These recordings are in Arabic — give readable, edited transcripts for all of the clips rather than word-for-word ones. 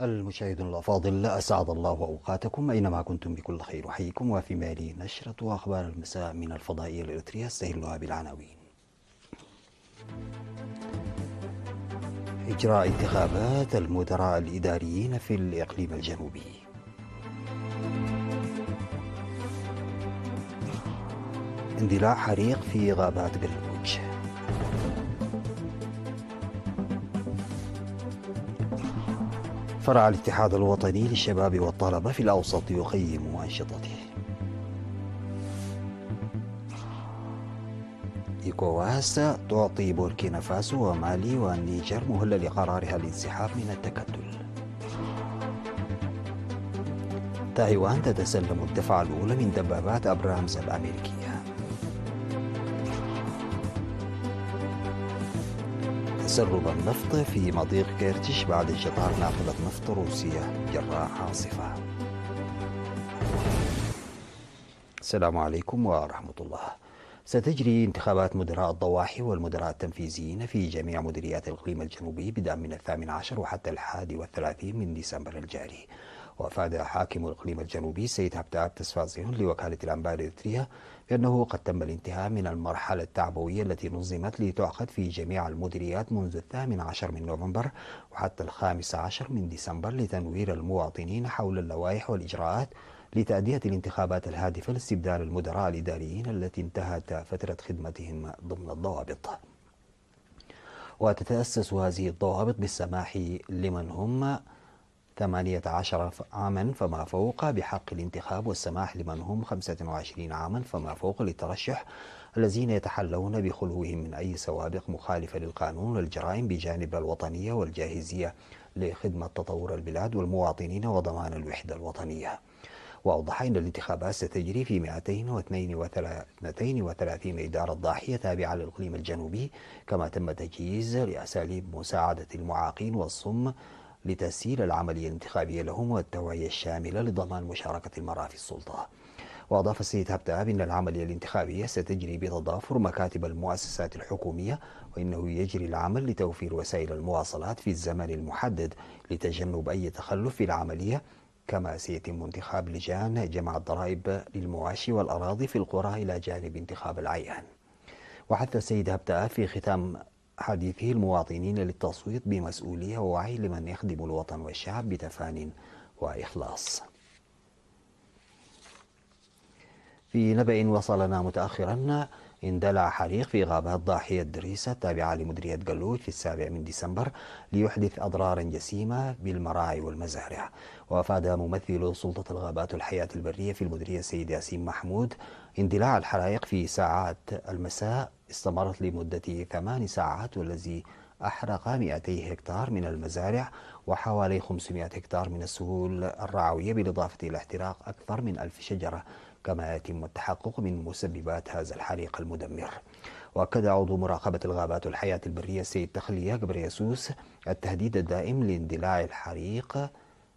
المشاهدون الأفاضل، أسعد الله أوقاتكم أينما كنتم بكل خير. أحييكم وفي مالي نشرة أخبار المساء من الفضائية الإريترية استهلها بالعناوين. إجراء انتخابات المدراء الإداريين في الإقليم الجنوبي. اندلاع حريق في غابات قلوج. فرع الاتحاد الوطني للشباب والطلبة في الأوسط يقيم أنشطته. إيكواس تعطي بوركينا فاسو ومالي والنيجر مهلة لقرارها الانسحاب من التكتل. تايوان تتسلم الدفعة الأولى من دبابات أبرامز الأمريكية. تسرب النفط في مضيق كيرتش بعد انشطار ناقلة نفط روسية جراء عاصفة. السلام عليكم ورحمة الله. ستجري انتخابات مدراء الضواحي والمدراء التنفيذيين في جميع مديريات الإقليم الجنوبي بدءا من 18 وحتى 31 من ديسمبر الجاري. وأفاد حاكم الإقليم الجنوبي سيد هبتاب تسفازيون لوكالة الأنباء الإريترية بأنه قد تم الانتهاء من المرحلة التعبوية التي نظمت لتعقد في جميع المديريات منذ 18 من نوفمبر وحتى 15 من ديسمبر لتنوير المواطنين حول اللوائح والإجراءات لتأدية الانتخابات الهادفة لاستبدال المدراء الإداريين التي انتهت فترة خدمتهم ضمن الضوابط. وتتأسس هذه الضوابط بالسماح لمن هم 18 عاما فما فوق بحق الانتخاب، والسماح لمن هم 25 عاما فما فوق للترشح، الذين يتحلون بخلوهم من أي سوابق مخالفة للقانون والجرائم بجانب الوطنية والجاهزية لخدمة تطور البلاد والمواطنين وضمان الوحدة الوطنية. وأوضح أن الانتخابات ستجري في 232 إدارة ضاحية تابعة للإقليم الجنوبي، كما تم تجهيز لأساليب مساعدة المعاقين والصم لتسهيل العملية الانتخابية لهم والتوعية الشاملة لضمان مشاركة المرأة في السلطة. وأضاف السيد هبتاب أن العملية الانتخابية ستجري بتضافر مكاتب المؤسسات الحكومية، وإنه يجري العمل لتوفير وسائل المواصلات في الزمن المحدد لتجنب أي تخلف في العملية، كما سيتم انتخاب لجان جمع الضرائب للمواشي والأراضي في القرى إلى جانب انتخاب العيان. وحث السيد هبتاب في ختام حديثه المواطنين للتصويت بمسؤولية ووعي لمن يخدم الوطن والشعب بتفان وإخلاص. في نبأ وصلنا متأخرا، اندلع حريق في غابات ضاحية دريسة التابعة لمديرية قلوج في 7 من ديسمبر ليحدث أضرارا جسيمة بالمراعي والمزارع. وأفاد ممثل سلطة الغابات والحياة البرية في المديرية السيد ياسين محمود اندلاع الحرائق في ساعات المساء استمرت لمدة 8 ساعات، والذي أحرق 200 هكتار من المزارع وحوالي 500 هكتار من السهول الرعوية، بالإضافة إلى احتراق أكثر من 1000 شجرة، كما يتم التحقق من مسببات هذا الحريق المدمر. وأكد عضو مراقبة الغابات والحياة البرية السيد تخلية قبريسوس التهديد الدائم لاندلاع الحريق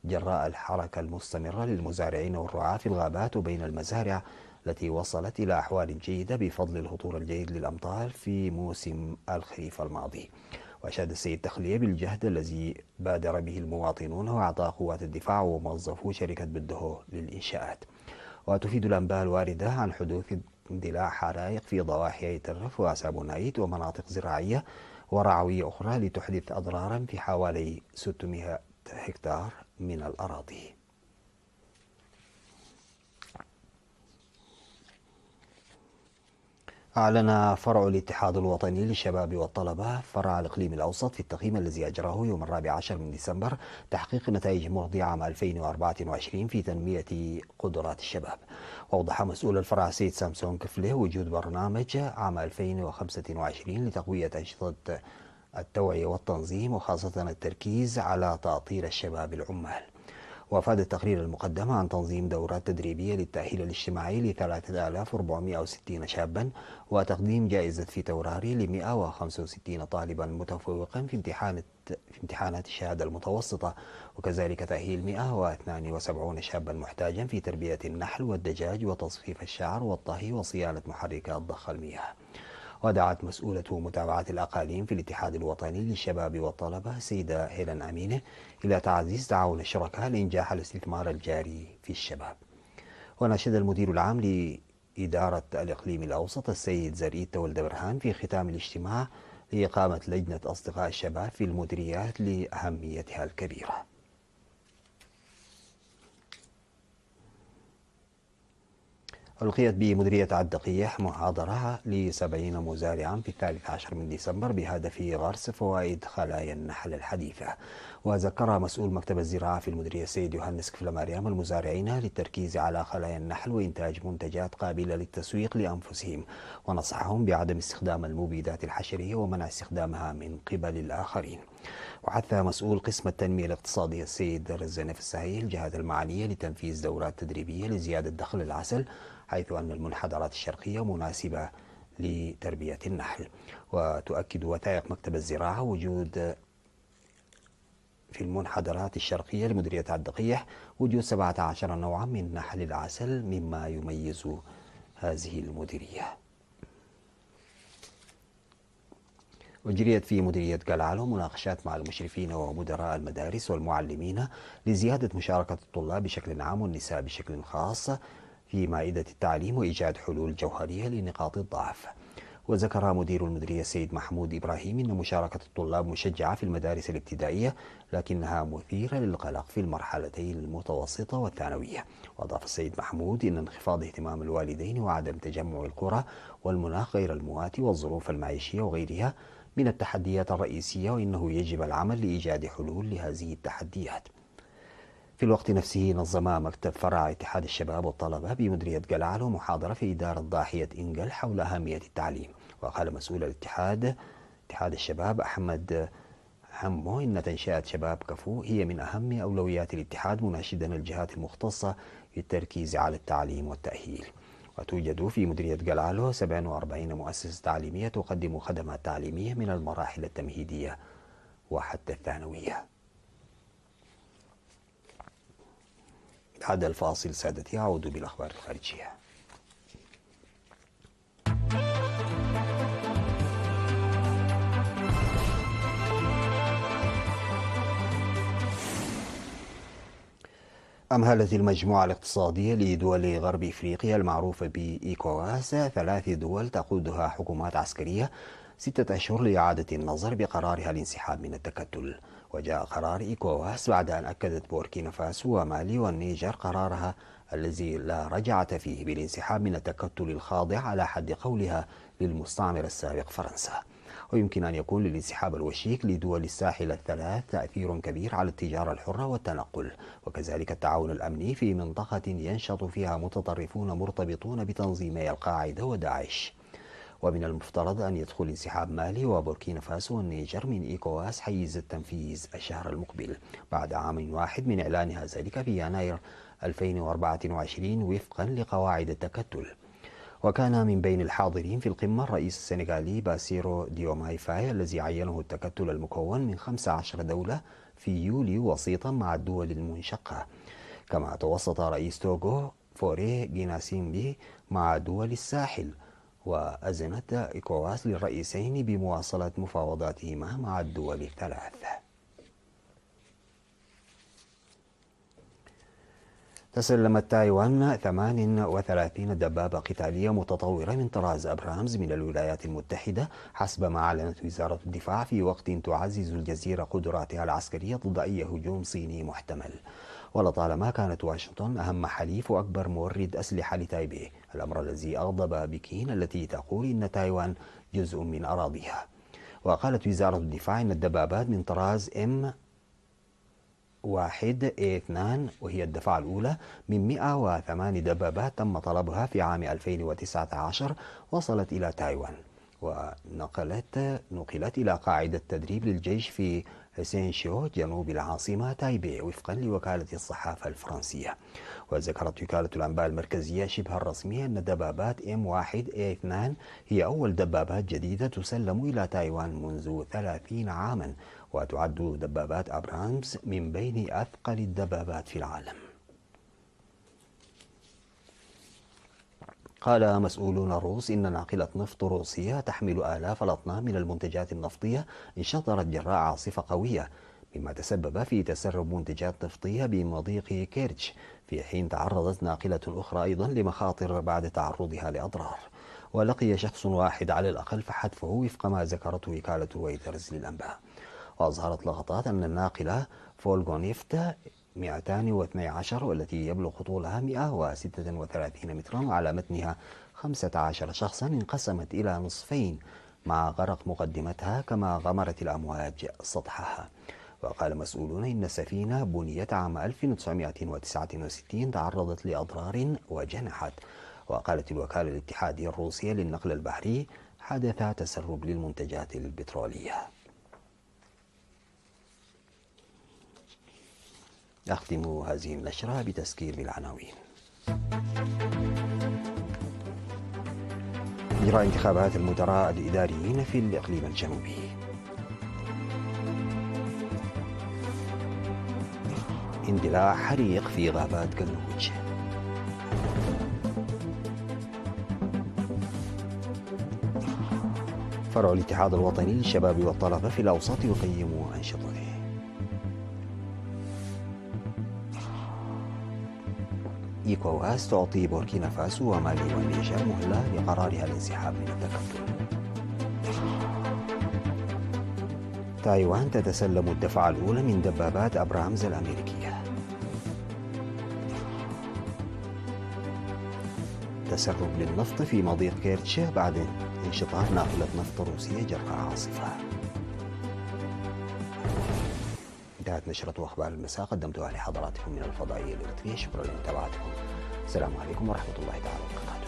جراء الحركة المستمرة للمزارعين والرعاة في الغابات وبين المزارع التي وصلت إلى أحوال جيدة بفضل الهطول الجيد للأمطار في موسم الخريف الماضي. وأشاد السيد تخلية بالجهد الذي بادر به المواطنون وأعطى قوات الدفاع وموظفو شركة بدهو للإنشاءات. وتفيد الأنباء الواردة عن حدوث اندلاع حرائق في ضواحي أيترف وسابونايت ومناطق زراعية ورعوية أخرى لتحدث أضرارا في حوالي 600 هكتار من الأراضي. أعلن فرع الاتحاد الوطني للشباب والطلبة فرع الإقليم الأوسط في التقييم الذي أجراه يوم 14 من ديسمبر تحقيق نتائج مرضية عام 2024 في تنمية قدرات الشباب. وأوضح مسؤول الفرع سيد سامسون كفله وجود برنامج عام 2025 لتقوية أنشطة التوعية والتنظيم، وخاصة التركيز على تأطير الشباب العمال. وأفاد التقرير المقدم عن تنظيم دورات تدريبية للتأهيل الاجتماعي ل 3460 شابا، وتقديم جائزة فيتوراري ل 165 طالبا متفوقا في امتحانات الشهادة المتوسطة، وكذلك تأهيل 172 شابا محتاجا في تربية النحل والدجاج وتصفيف الشعر والطهي وصيانة محركات ضخ المياه. ودعت مسؤولة متابعة الأقاليم في الاتحاد الوطني للشباب والطلبة السيدة هيلين أمينة إلى تعزيز تعاون الشركاء لإنجاح الاستثمار الجاري في الشباب. وناشد المدير العام لإدارة الإقليم الأوسط السيد زريد تولد برهان في ختام الاجتماع لإقامة لجنة أصدقاء الشباب في المديريات لأهميتها الكبيرة. ألقيت بمديرية الدقيح محاضرة ل70 مزارعا في 13 من ديسمبر بهدف غرس فوائد خلايا النحل الحديثة. وذكر مسؤول مكتب الزراعة في المديرية السيد يوهنس كفل مريم المزارعين للتركيز على خلايا النحل وإنتاج منتجات قابلة للتسويق لأنفسهم، ونصحهم بعدم استخدام المبيدات الحشرية ومنع استخدامها من قبل الآخرين. وحث مسؤول قسم التنمية الاقتصادية السيد رزنف السهيل الجهات المعنية لتنفيذ دورات تدريبية لزيادة دخل العسل، حيث أن المنحدرات الشرقية مناسبة لتربية النحل. وتؤكد وثائق مكتب الزراعة وجود في المنحدرات الشرقية لمديرية الدقيح وجود 17 نوعا من نحل العسل مما يميز هذه المديرية. وجريت في مديرية قلعلو مناقشات مع المشرفين ومدراء المدارس والمعلمين لزيادة مشاركة الطلاب بشكل عام والنساء بشكل خاص في مائدة التعليم وإيجاد حلول جوهرية لنقاط الضعف. وذكر مدير المديرية السيد محمود إبراهيم أن مشاركة الطلاب مشجعة في المدارس الابتدائية، لكنها مثيرة للقلق في المرحلتين المتوسطة والثانوية. وأضاف السيد محمود أن انخفاض اهتمام الوالدين وعدم تجمع القرى والمناخ غير المواتي والظروف المعيشية وغيرها من التحديات الرئيسية، وإنه يجب العمل لإيجاد حلول لهذه التحديات. في الوقت نفسه نظم مكتب فرع اتحاد الشباب والطلبة بمديرية قلعلو محاضرة في إدارة ضاحية إنجل حول أهمية التعليم. وقال مسؤول اتحاد الشباب أحمد حمو إن تنشئة شباب كفو هي من أهم أولويات الاتحاد، مناشدا الجهات المختصة بالتركيز على التعليم والتأهيل. وتوجد في مديرية قلعلو 47 مؤسسة تعليمية تقدم خدمات تعليمية من المراحل التمهيدية وحتى الثانوية. بعد الفاصل سادتي أعود بالأخبار الخارجية. أمهلت المجموعة الاقتصادية لدول غرب إفريقيا المعروفة بإيكواس 3 دول تقودها حكومات عسكرية 6 أشهر لإعادة النظر بقرارها الانسحاب من التكتل. وجاء قرار إيكواس بعد أن أكدت بوركينا فاسو ومالي والنيجر قرارها الذي لا رجعة فيه بالانسحاب من التكتل الخاضع على حد قولها للمستعمر السابق فرنسا. ويمكن أن يكون للانسحاب الوشيك لدول الساحل الثلاث تأثير كبير على التجارة الحرة والتنقل، وكذلك التعاون الأمني في منطقة ينشط فيها متطرفون مرتبطون بتنظيمي القاعدة وداعش. ومن المفترض أن يدخل انسحاب مالي وبوركينا فاسو والنيجر من إيكواس حيز التنفيذ الشهر المقبل بعد عام واحد من إعلانها ذلك في يناير 2024 وفقا لقواعد التكتل. وكان من بين الحاضرين في القمة الرئيس السنغالي باسيرو ديوماي فاي الذي عينه التكتل المكون من 15 دولة في يوليو وسيطا مع الدول المنشقة. كما توسط رئيس توغو فوري جيناسيمبي مع دول الساحل، وأذنت إيكواس للرئيسين بمواصلة مفاوضاتهما مع الدول الثلاث. تسلمت تايوان 38 دبابة قتالية متطورة من طراز أبرامز من الولايات المتحدة حسب ما أعلنت وزارة الدفاع، في وقت تعزز الجزيرة قدراتها العسكرية ضد أي هجوم صيني محتمل. ولطالما كانت واشنطن أهم حليف وأكبر مورد أسلحة لتايبي، الأمر الذي أغضب بكين التي تقول إن تايوان جزء من أراضيها. وقالت وزارة الدفاع إن الدبابات من طراز M1A2 وهي الدفعة الأولى من 108 دبابات تم طلبها في عام 2019 وصلت إلى تايوان، ونقلت إلى قاعدة تدريب للجيش في سينشيو جنوب العاصمة تايبي وفقا لوكالة الصحافة الفرنسية. وذكرت وكالة الأنباء المركزية شبه الرسمية أن دبابات M1A2 هي أول دبابات جديدة تسلم إلى تايوان منذ 30 عاما، وتعد دبابات أبرامز من بين أثقل الدبابات في العالم. قال مسؤولون روس إن ناقلة نفط روسية تحمل آلاف الأطنان من المنتجات النفطية انشطرت جراء عاصفة قوية، مما تسبب في تسرب منتجات نفطية بمضيق كيرتش، في حين تعرضت ناقلة أخرى أيضا لمخاطر بعد تعرضها لأضرار. ولقي شخص واحد على الأقل فحتفه وفق ما ذكرته وكالة رويترز للأنباء. وأظهرت لقطات أن الناقلة فولغونيفت 212 والتي يبلغ طولها 136 مترا وعلى متنها 15 شخصا انقسمت إلى نصفين مع غرق مقدمتها، كما غمرت الأمواج سطحها. وقال مسؤولون إن السفينة بنيت عام 1969 تعرضت لأضرار وجنحت. وقالت الوكالة الاتحادية الروسية للنقل البحري حدث تسرب للمنتجات البترولية. أختم هذه النشرة بتذكير بالعناوين. إجراء انتخابات المدراء الإداريين في الإقليم الجنوبي. اندلاع حريق في غابات قلوج. فرع الاتحاد الوطني للشباب والطلبة في الأوسط يقيم أنشطته. إيكوواس تعطي بوركينا فاسو ومالي والنيجر مهلة لقرارها الانسحاب من التكتل. تايوان تتسلم الدفعة الأولى من دبابات أبرامز الأمريكية. تسرب للنفط في مضيق كيرتش بعد انشطار ناقلة نفط روسية جراء عاصفة. انتهت نشرة أخبار المساء قدمتها لحضراتكم من الفضائية الإريترية. شكرا لمتابعتكم. السلام عليكم ورحمة الله تعالى وبركاته.